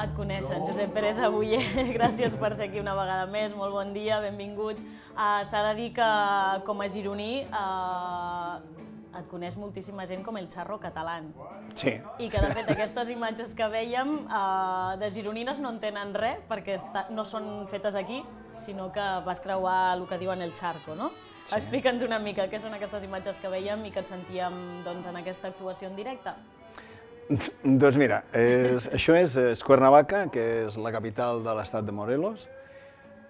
et coneixen. Josep Pérez Abuller, gràcies per ser aquí una vegada més, molt bon dia, benvingut. S'ha de dir que com a gironí et coneix moltíssima gent com el Charro catalán. Sí. I que de fet aquestes imatges que vèiem de gironines no en tenen res perquè no són fetes aquí, sinó que vas creuar el que diuen el charco, no? Explica'ns una mica què són aquestes imatges que vèiem i que et sentíem en aquesta actuació en directe. Doncs mira, això és Cuernavaca, que és la capital de l'estat de Morelos,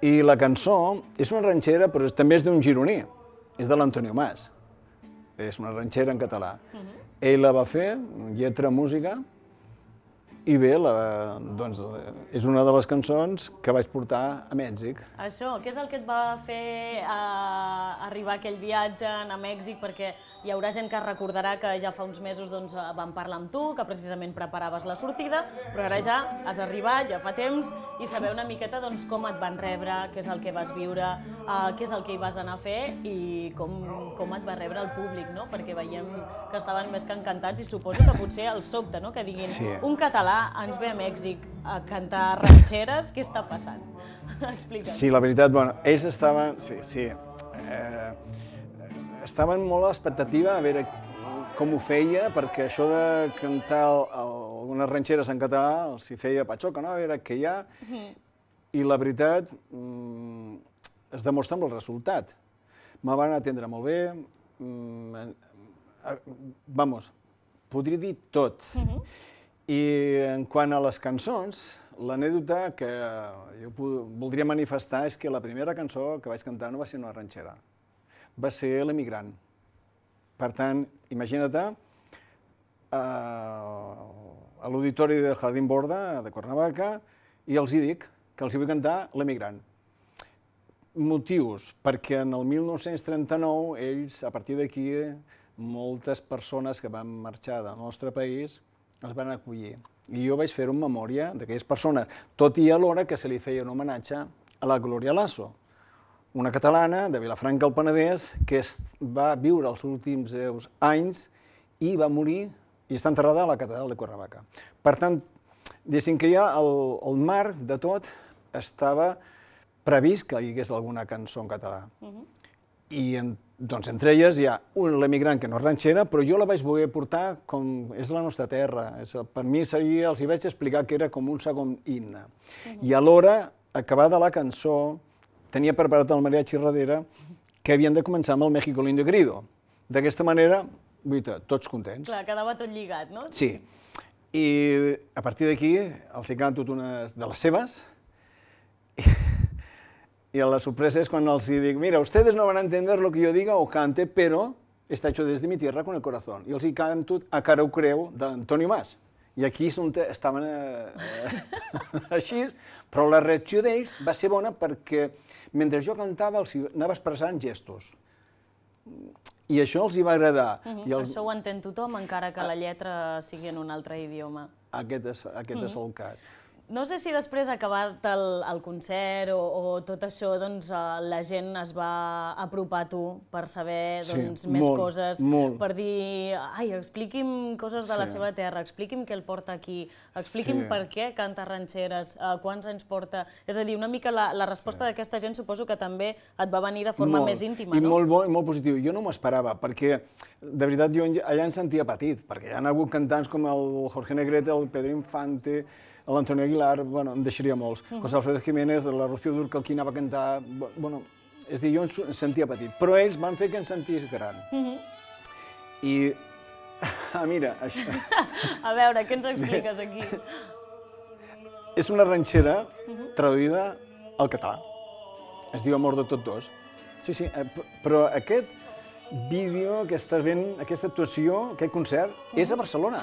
i la cançó és una ranxera, però també és d'un gironí, és de l'Antonio Mas. És una ranxera en català. Ell la va fer, lletra, música, i bé, és una de les cançons que vaig portar a Mèxic. Això, què és el que et va fer arribar aquell viatge a Mèxic? Perquè hi haurà gent que recordarà que ja fa uns mesos vam parlar amb tu, que precisament preparaves la sortida, però ara ja has arribat, ja fa temps, i saber una miqueta com et van rebre, què és el que vas viure, què és el que hi vas anar a fer i com et va rebre el públic, no? Perquè veiem que estaven més que encantats i suposo que potser el sobte, no? Que diguin, un català ens ve a Mèxic a cantar ranxeres, què està passant? Explica'm. Sí, la veritat, bueno, ells estaven, estaven molt a l'expectativa a veure com ho feia, perquè això de cantar algunes ranxeres en català els hi feia patxoca, no? A veure què hi ha. I la veritat es demostra amb el resultat. Me van atendre molt bé, vamos, podria dir tot. I en quant a les cançons, l'anècdota que jo voldria manifestar és que la primera cançó que vaig cantar no va ser una ranxera, va ser l'Emigrant. Per tant, imagina't a l'auditori del Jardín Borda de Cuernavaca i els hi dic que els hi vull cantar l'Emigrant. Motius, perquè en el 1939 ells, a partir d'aquí, moltes persones que van marxar del nostre país els van acollir. I jo vaig fer-ho en memòria d'aquelles persones, tot i alhora que se li feia un homenatge a la Gloria Lasso, una catalana de Vilafranca del Penedès que va viure els últims anys i va morir i està enterrada a la catedral de Cuernavaca. Per tant, diguéssim que ja el marc de tot estava previst que hi hagués alguna cançó en català. I doncs entre elles hi ha l'Emigrant, que no és ranxera, però jo la vaig voler portar com és la nostra terra. Per mi seria, els hi vaig explicar que era com un segon himne. I alhora, acabada la cançó, tenia preparat el mariachi darrere que havien de començar amb el México lindo y querido. D'aquesta manera, tots contents. Clar, quedava tot lligat, no? Sí. I a partir d'aquí els hi canto unes de les seves y la sorpresa es cuando els dic, mira, ustedes no van a entender lo que yo diga o cante, pero está hecho desde mi tierra con el corazón. I els hi canto A cara ho creu d'Antonio Mas. I aquí estaven així, però la reacció d'ells va ser bona perquè mentre jo cantava els anava expressant gestos. I això els hi va agradar. Això ho entén tothom, encara que la lletra sigui en un altre idioma. Aquest és el cas. No sé si després, acabat el concert o tot això, la gent es va apropar a tu per saber més coses, per dir, ai, expliqui'm coses de la seva terra, expliqui'm què el porta aquí, expliqui'm per què canta ranxeres, quants anys porta... És a dir, una mica la resposta d'aquesta gent suposo que també et va venir de forma més íntima, no? I molt bo i molt positiu. Jo no m'ho esperava, perquè de veritat jo allà em sentia petit, perquè hi ha hagut cantants com el Jorge Negrete, el Pedro Infante, l'Antonio Aguilar, bueno, em deixaria molts. José Alfredo Jiménez, la Rocío Dúrcal, qui anava a cantar... Bueno, és a dir, jo em sentia petit, però ells van fer que em sentís gran. I... mira, això... A veure, què ens expliques aquí? És una ranxera traduïda al català. Es diu Amor de tots dos. Sí, sí, però aquest vídeo que estàs veient, aquesta actuació, aquest concert, és a Barcelona.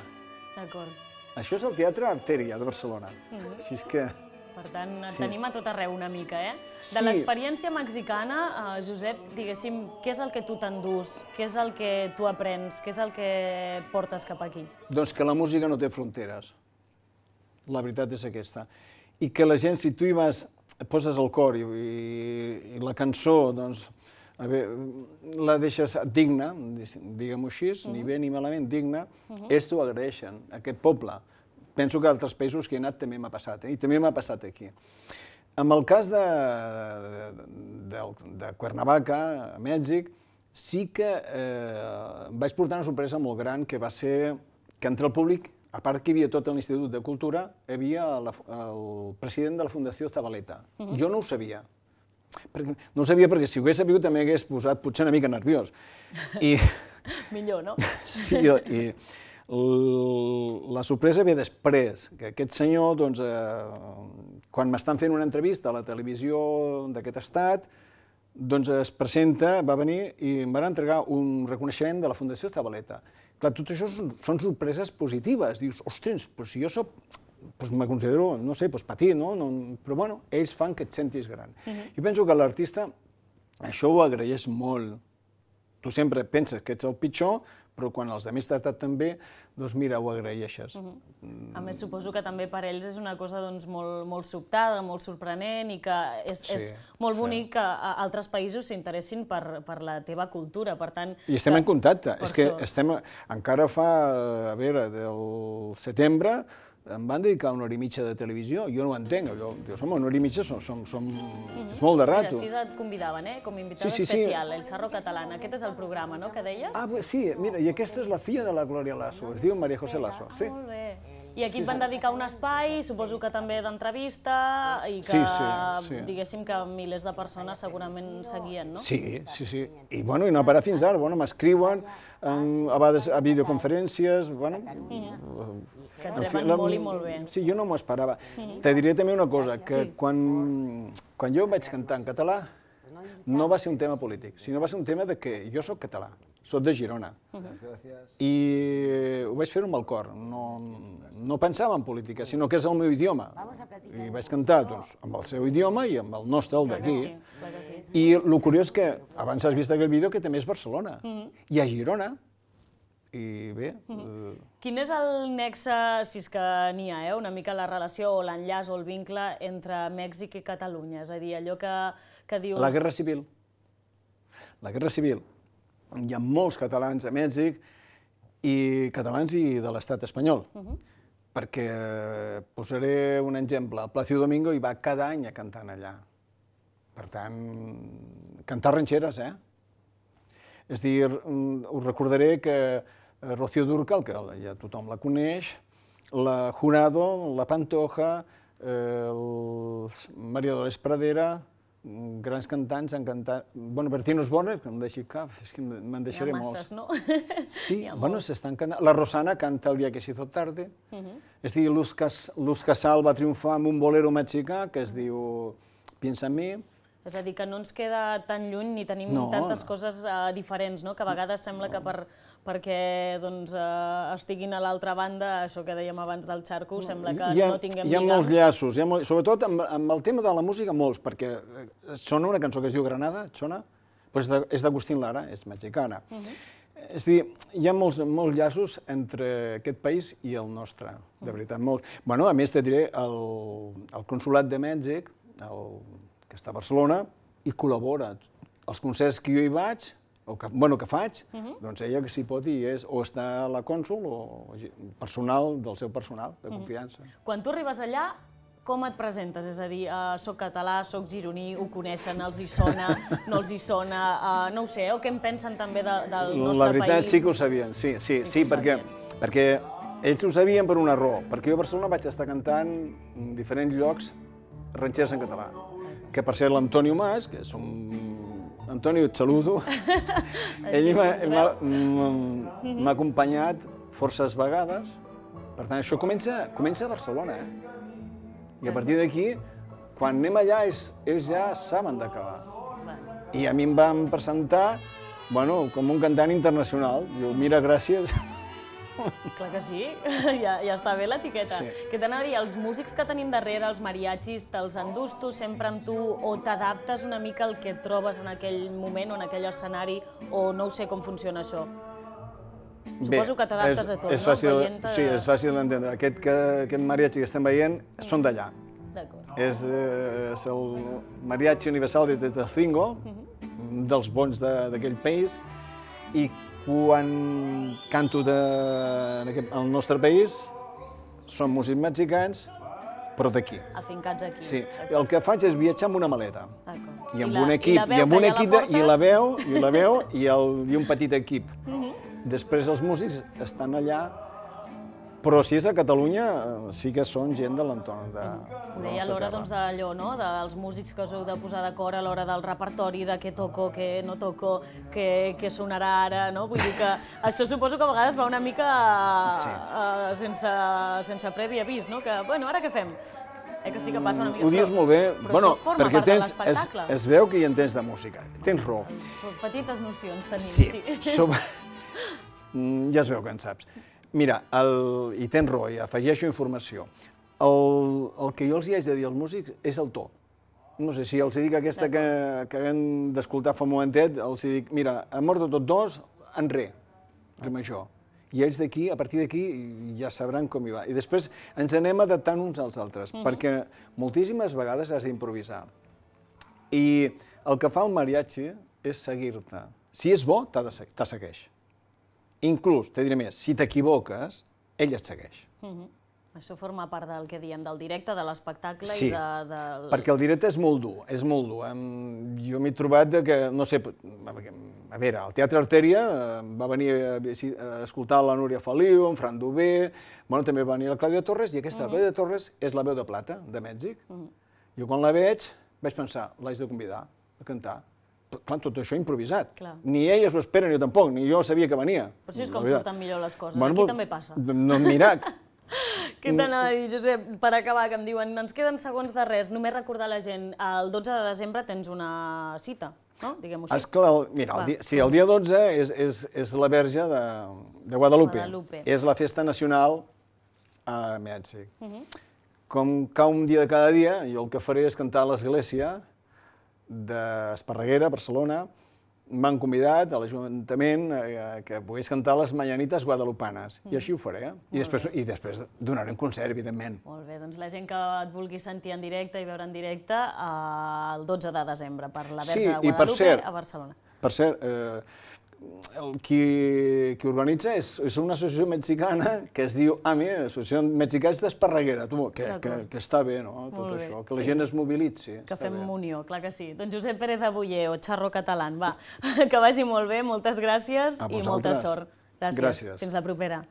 D'acord. Això és el Teatre Arteria de Barcelona. Així és que... Per tant, et tenim a tot arreu una mica, eh? De l'experiència mexicana, Josep, diguéssim, què és el que tu t'endús? Què és el que tu aprens? Què és el que portes cap aquí? Doncs que la música no té fronteres. La veritat és aquesta. I que la gent, si tu hi vas, poses el cor i la cançó, doncs, la deixes digna, diguem-ho així, ni bé ni malament, digna, ells t'ho agraeixen, aquest poble. penso que a altres països que he anat també m'ha passat, i també m'ha passat aquí. En el cas de Cuernavaca, a Mèxic, sí que vaig portar una sorpresa molt gran, que va ser que entre el públic, a part que hi havia tot l'Institut de Cultura, hi havia el president de la Fundació Zabaleta. Jo no ho sabia. No ho sabia perquè si ho hagués sabut també hagués posat potser una mica nerviós. Millor, no? Sí, i la sorpresa ve després, que aquest senyor, doncs, quan m'estan fent una entrevista a la televisió d'aquest estat, doncs es presenta, va venir i em van entregar un reconeixement de la Fundació Zabaleta. Clar, tot això són sorpreses positives. Dius, ostres, si jo soc, me considero, no sé, petit, no? Però bueno, ells fan que et sentis gran. Jo penso que l'artista això ho agraeix molt. Tu sempre penses que ets el pitjor, però quan els altres t'han tractat també, doncs mira, ho agraeixes. A més, suposo que també per ells és una cosa molt sobtada, molt sorprenent i que és molt bonic que altres països s'interessin per la teva cultura, per tant... I estem en contacte, és que encara fa, a veure, del setembre, em van dedicar una hora i mitja de televisió, jo no ho entenc, allò, dius, home, una hora i mitja és molt de rato. Mira, sí et convidaven, com invitada especial, El Charro Catalán, aquest és el programa, no?, que deies? Ah, sí, mira, i aquesta és la filla de la Glòria Lasso, es diu María José Lasso, sí. Molt bé. I aquí et van dedicar un espai, suposo que també d'entrevista, i que, diguéssim, que milers de persones segurament seguien, no? Sí. I no ha parat fins ara, m'escriuen, a vegades a videoconferències, que et reben molt i molt bé. Sí, jo no m'ho esperava. Te diré també una cosa, que quan jo vaig cantar en català, no va ser un tema polític, sinó va ser un tema de que jo soc català, soc de Girona, i ho vaig fer amb el cor, no pensava en política, sinó que és el meu idioma. I vaig cantar amb el seu idioma i amb el nostre, el d'aquí. I el curiós és que, abans has vist aquell vídeo, que també és Barcelona, i a Girona. I bé... Quin és el nexe, si és que n'hi ha, una mica la relació o l'enllaç o el vincle entre Mèxic i Catalunya? És a dir, allò que dius... La Guerra Civil. La Guerra Civil. Hi ha molts catalans a Mèxic, i catalans i de l'estat espanyol. Perquè, posaré un exemple, el Plácido Domingo hi va cada any a cantar allà. Per tant, cantar ranxeres, És a dir, us recordaré que Rocío Dúrcal, que ja tothom la coneix, la Jurado, la Pantoja, María Dolores Pradera, grans cantants han cantat... Bertín Osborne, que em deixi cap, és que me'n deixaré molts. Hi ha masses, no? Sí, s'estan cantant. La Rosana canta El día que se hizo tarde. És a dir, Luz Casal va triomfar amb un bolero mexicà que es diu Piensa en mi. És a dir, que no ens queda tan lluny ni tenim tantes coses diferents, no? Que a vegades sembla que perquè estiguin a l'altra banda, això que dèiem abans del xarco, sembla que no tinguem lligams. Hi ha molts llaços, sobretot amb el tema de la música molts, perquè sona una cançó que es diu Granada, et sona? És d'Agustín Lara, és mexicana. És a dir, hi ha molts llaços entre aquest país i el nostre, de veritat, molts. A més, te diré, el Consolat de Mèxic, que està a Barcelona, i col·labora. Els concerts que jo hi vaig, que faig, doncs ella que s'hi pot i és o està a la cònsol o personal del seu personal de confiança. Quan tu arribes allà, com et presentes? És a dir, soc català, soc gironí, ho coneixen, els hi sona, no els hi sona, no ho sé, o què en pensen també del nostre país? La veritat sí que ho sabien, sí, perquè ells ho sabien per una raó, perquè jo a Barcelona vaig estar cantant en diferents llocs ranxeres en català, que per ser l'Antonio Mas, que és un... Antonio, et saludo. Ell m'ha acompanyat forces vegades. Per tant, això comença a Barcelona. I a partir d'aquí, quan anem allà, ells ja saben d'acabar. I a mi em van presentar com un cantant internacional. Jo, mira, gràcies. Clar que sí, ja està bé l'etiqueta. Què t'anava a dir, els músics que tenim darrere, els mariachis, te'ls endús tu sempre amb tu o t'adaptes una mica al que et trobes en aquell moment o en aquell escenari o no ho sé com funciona això? Suposo que t'adaptes a tot, no? Sí, és fàcil d'entendre. Aquest mariachi que estem veient són d'allà. És el Mariachi Universal de Tetelcingo, dels bons d'aquell país, i quan canto al nostre país, són músics mexicans, però d'aquí. Afincats aquí. Sí, el que faig és viatjar amb una maleta. D'acord. I amb un equip, i la veu, i un petit equip. Després els músics estan allà, però si és a Catalunya, sí que són gent de l'entorn de la nostra terra. Ho deia a l'hora d'allò, no?, dels músics que us heu de posar d'acord a l'hora del repertori, de què toco, què no toco, què sonarà ara, no? Vull dir que això suposo que a vegades va una mica sense previ avís, no? Que, bueno, ara què fem? Que sí que passa una mica... Ho dius molt bé, bueno, perquè es veu que hi entens de música. Tens raó. Petites nocions tenim, sí. Ja es veu que en saps. Mira, i tens raó, i afegeixo informació. El que jo els hi haig de dir als músics és el to. No sé, si els dic aquesta que hem d'escoltar fa un momentet, els dic, mira, amor de tots dos, en re major. I ells d'aquí, a partir d'aquí, ja sabran com hi va. I després ens anem adaptant uns als altres, perquè moltíssimes vegades has d'improvisar. I el que fa el mariachi és seguir-te. Si és bo, te segueix. Inclús, te diré més, si t'equivoques, ell et segueix. Això forma part del que diem, del directe, de l'espectacle i del... perquè el directe és molt dur, és molt dur. Jo m'he trobat que, no sé, a veure, al Teatre Artèria va venir a escoltar la Núria Feliu, en Fran Duvé, també va venir la Clàudia Torres, i aquesta Clàudia Torres és la veu de plata de Mèxic. Jo quan la vaig pensar, l'haig de convidar a cantar. Clar, tot això improvisat. Ni ella s'ho espera, ni jo tampoc, ni jo sabia que venia. Però si és com surten millor les coses, aquí també passa. No, mira... Què t'anava a dir, Josep, per acabar, que em diuen, ens queden segons de res, només recordar a la gent, el 12 de desembre tens una cita, no? Diguem-ho així. Esclar, mira, el dia 12 és la Verge de Guadalupe. És la festa nacional a Mèxic. Com cau un dia de cada dia, jo el que faré és cantar a l'església d'Esparreguera, Barcelona. M'han convidat a l'Ajuntament que pogués cantar les Mañanitas guadalupanes, i així ho faré. I després donaré un concert, evidentment. Molt bé, doncs la gent que et vulgui sentir en directe i veure en directe el 12 de desembre per la Verge de Guadalupe a Barcelona. Per cert, qui organitza és una associació mexicana que es diu AME, Associació Mexicana d'Esparreguera, que està bé, no?, tot això, que la gent es mobilitzi. Que fem unió, clar que sí. Doncs Josep Pérez Abulleo, xarro catalán, va, que vagi molt bé, moltes gràcies i molta sort. Gràcies. Fins la propera.